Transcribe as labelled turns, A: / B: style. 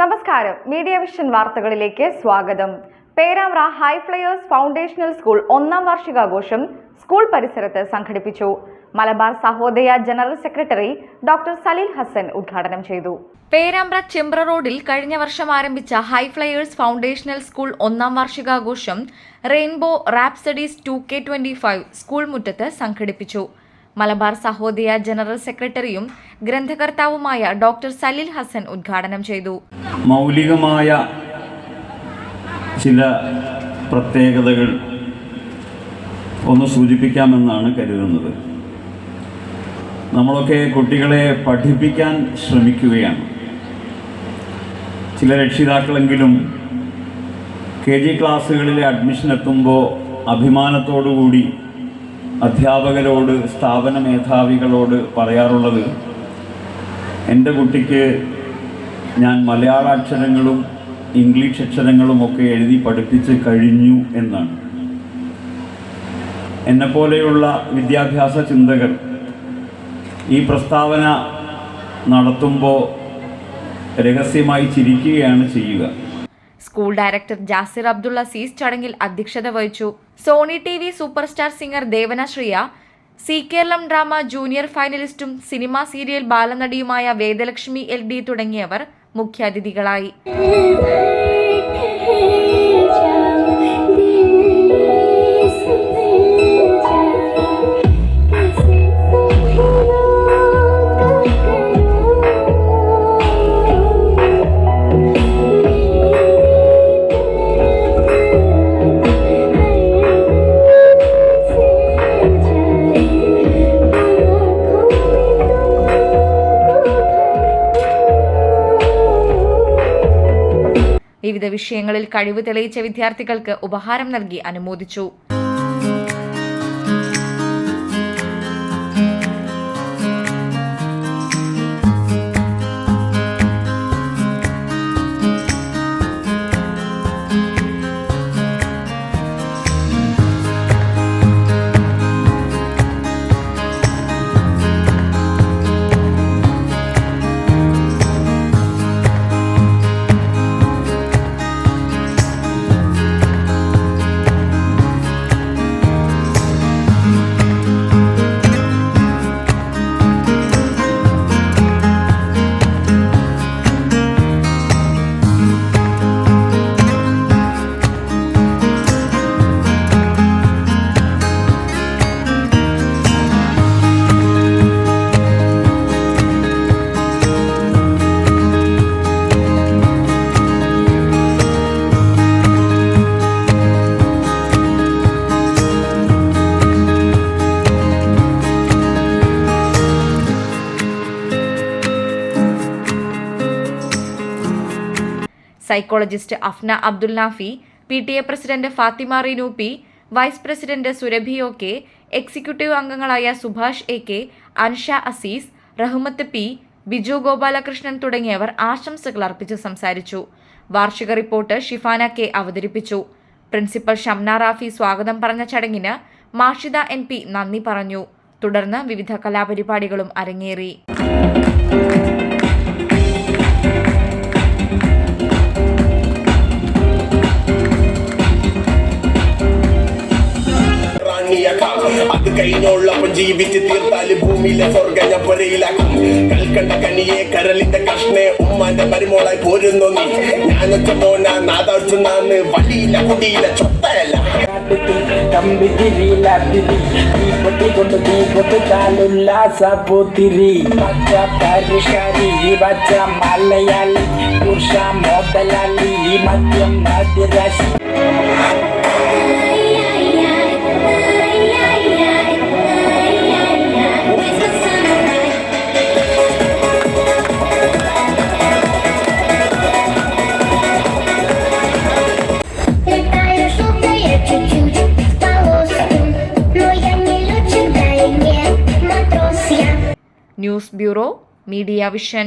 A: നമസ്കാരം, media vision വാർത്തകളിലേക്ക് സ്വാഗതം. Perambra high flyers foundational school 1ാം വാർഷികാഘോഷം സ്കൂൾ പരിസരത്ത് സംഘടിപ്പിച്ചു. Malabar Sahodaya general secretary doctor Saleel Hassan ഉദ്ഘാടനം ചെയ്തു. പേരാമ്പ്ര ചെമ്പ്ര റോഡിൽ കഴിഞ്ഞ വർഷം ആരംഭിച്ച ഹൈ ഫ്ലയേഴ്സ് ഫൗണ്ടേഷണൽ സ്കൂൾ 1ാം വാർഷികാഘോഷം റെയിൻബോ റാപ്സഡീസ് 2K25 സ്കൂൾ മുറ്റത്ത് സംഘടിപ്പിച്ചു. മലബാർ സഹോദയ ജനറൽ സെക്രട്ടറിയും ഗ്രന്ഥകർത്താവുമായ ഡോക്ടർ സലീൽ ഹസൻ ഉദ്ഘാടനം ചെയ്തു.
B: മൗലികമായ ചില പ്രത്യേകതകൾ ഒന്ന് സൂചിപ്പിക്കാമെന്നാണ് കരുതുന്നത്. നമ്മളൊക്കെ കുട്ടികളെ പഠിപ്പിക്കാൻ ശ്രമിക്കുകയാണ്. ചില രക്ഷിതാക്കളെങ്കിലും KG ക്ലാസ്സുകളിലെ അഡ്മിഷൻ എത്തുമ്പോൾ അഭിമാനത്തോടുകൂടി അധ്യാപകരോട്, സ്ഥാപന മേധാവികളോട് പറയാറുള്ളത്, എൻ്റെ കുട്ടിക്ക് ഞാൻ മലയാള അക്ഷരങ്ങളും ഇംഗ്ലീഷ് അക്ഷരങ്ങളും ഒക്കെ എഴുതി പഠിപ്പിച്ച് കഴിഞ്ഞു എന്നാണ്. എന്നെപ്പോലെയുള്ള വിദ്യാഭ്യാസ ചിന്തകർ ഈ പ്രസ്താവന നടത്തുമ്പോൾ രഹസ്യമായി ചിരിക്കുകയാണ് ചെയ്യുക.
A: സ്കൂൾ ഡയറക്ടർ ജാസിർ അബ്ദുള്ള സീസ് ചടങ്ങിൽ അധ്യക്ഷത വഹിച്ചു. Sony TV super star singer Devana Sreeya, Zee Keralam drama junior ഫൈനലിസ്റ്റും സിനിമാ സീരിയൽ ബാലനടിയുമായ വേദലക്ഷ്മി LD തുടങ്ങിയവർ മുഖ്യാതിഥികളായി. വിവിധ വിഷയങ്ങളിൽ കഴിവ് തെളിയിച്ച വിദ്യാർത്ഥികൾക്ക് ഉപഹാരം നൽകി അനുമോദിച്ചു. Psychologist Afna Abdul Nafi, PTA president Fathima Reenu P, vice president Surabhi OK, executive അംഗങ്ങളായ സുഭാഷ് AK, അൻഷ അസീസ്, റഹ്മത്ത് P, ബിജു ഗോപാലകൃഷ്ണൻ തുടങ്ങിയവർ ആശംസകൾ അർപ്പിച്ച് സംസാരിച്ചു. വാർഷിക റിപ്പോർട്ട് ഷിഫാന K അവതരിപ്പിച്ചു. പ്രിൻസിപ്പൽ ഷംന റാഫി സ്വാഗതം പറഞ്ഞ ചടങ്ങിന് മാഷിദ NP നന്ദി പറഞ്ഞു. തുടർന്ന് വിവിധ കലാപരിപാടികളും അരങ്ങേറി.
C: അത് കഴിഞ്ഞോളപ്പം ജീവിച്ച് തീർത്താല് ഭൂമിയിലെ സ്വർഗ പൊരയിലാക്കും. കൽക്കണ്ട കനിയെ കരളിന്റെ കഷ്ണെ ഉമ്മാന്റെ മരുമോളായി പോരുന്നു നീ. ഞാനൊക്കെ മോന നാദാഴ്ചന്ന് വഴിയില്ല കുടിയില്ല ചൊത്തയല്ല.
D: മലയാളി പുരുഷ മോദലാളി മദ്യം മദ്യരാശി.
A: News bureau, media vision.